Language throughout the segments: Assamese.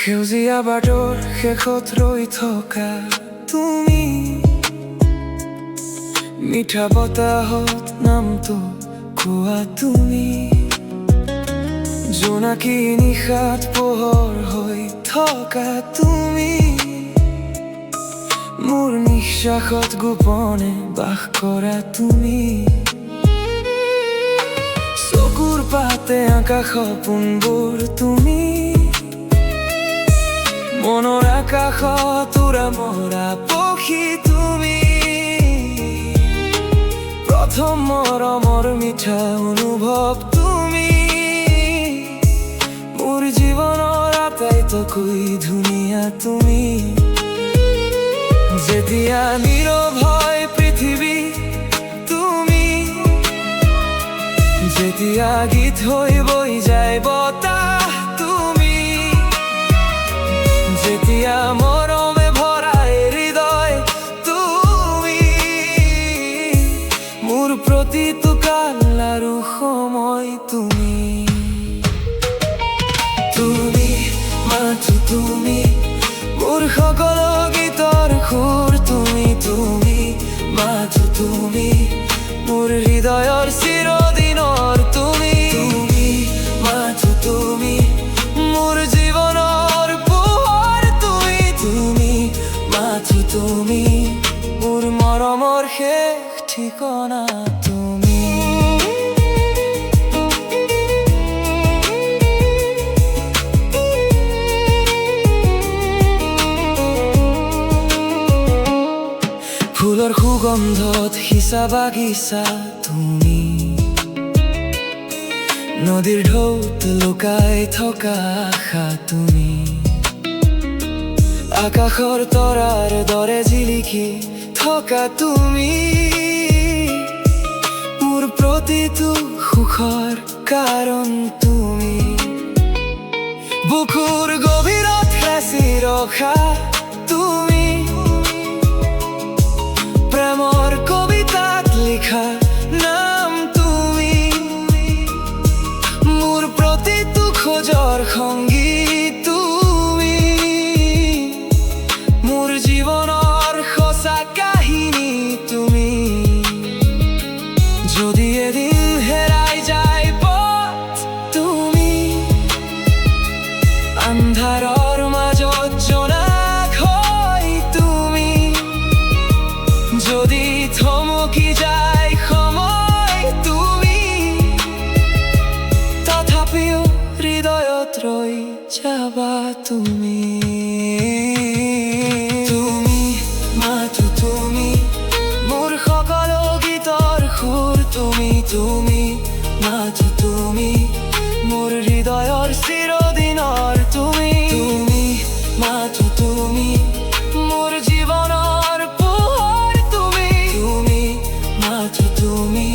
সেউজীয়া বাটৰ শেষত ৰৈ থকা তুমি, মিঠা বতাহত নামটো কোৱা তুমি, জোনাকী নিশাত পোহৰ হৈ থকা তুমি, মোৰ নিশ্বাসত গোপনে বাস কৰা তুমি, চকুৰ পাতে আঁকা সপোনবোৰ তুমি, মনৰ আকাশত উৰা মৰা পক্ষী তুমি, প্ৰথম মৰমৰ মিঠা অনুভৱ তুমি, মোৰ জীৱনৰ আটাইতকৈ ধুনীয়া তুমি, যেতিয়া নীৰৱ হয় পৃথিৱী তুমি, যেতিয়া গীত হৈ বৈ যায় বতাহ তুমি, যেতিয়া মৰমে ভৰাই হৃদয় তুমি, মোৰ প্ৰতিটো কাল আৰু সময় তুমি, তুমি মাথো তুমি, মোৰ সকলো গীতৰ সুৰ তুমি, তুমি মাথো তুমি, মোৰ হৃদয়ৰ চিৰদিনৰ তুমি, তুমি মাথো তুমি, মোৰ জীৱনৰ পোহৰ তুমি, তুমি মাথো তুমি, মোৰ মৰমৰ শেষ ঠিকনা তুমি। ফুলৰ সুগন্ধত সিঁচা বাগিচা তুমি, নদীৰ ঢৌত লুকাই থকা আশা তুমি, আকাশৰ তৰাৰ দৰে জিলিকি থকা তুমি, মোৰ প্ৰতিটো সুখৰ কাৰণ তুমি, বুকুৰ গভীৰত সাঁচি ৰখা তুমি, প্ৰেমৰ কবিতাত লিখা নাম তুমি, মোৰ প্ৰতিটো খোজৰ সংগীত তুমি, মোৰ জীৱনৰ সঁচা কাহিনী তুমি, যদি এদিন হেৰাই যায় পথ তুমি, আন্ধাৰৰ মাজত জোনাক হয় তুমি, যদি থমকি যায় সময় তুমি, তথাপিও হৃদয়ত ৰৈ যাবা তুমি, তুমি মাথো তুমি, মোৰ সকলো গীতৰ সুৰ তুমি, তুমি মাথো তুমি, মোৰ হৃদয়ৰ চিৰদিনৰ তুমি, তুমি মাথো তুমি, মোৰ জীৱনৰ পোহৰ তুমি, তুমি মাথো তুমি,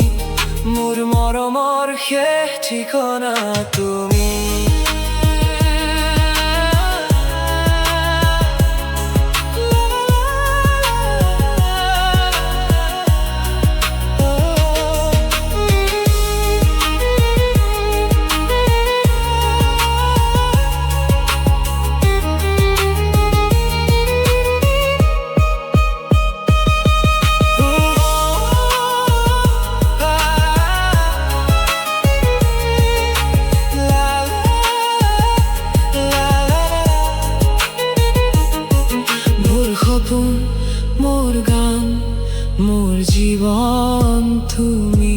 মোৰ মৰমৰ শেষ ঠিকনা তুমি। মোৰ গান, মোৰ জীৱন তুমি।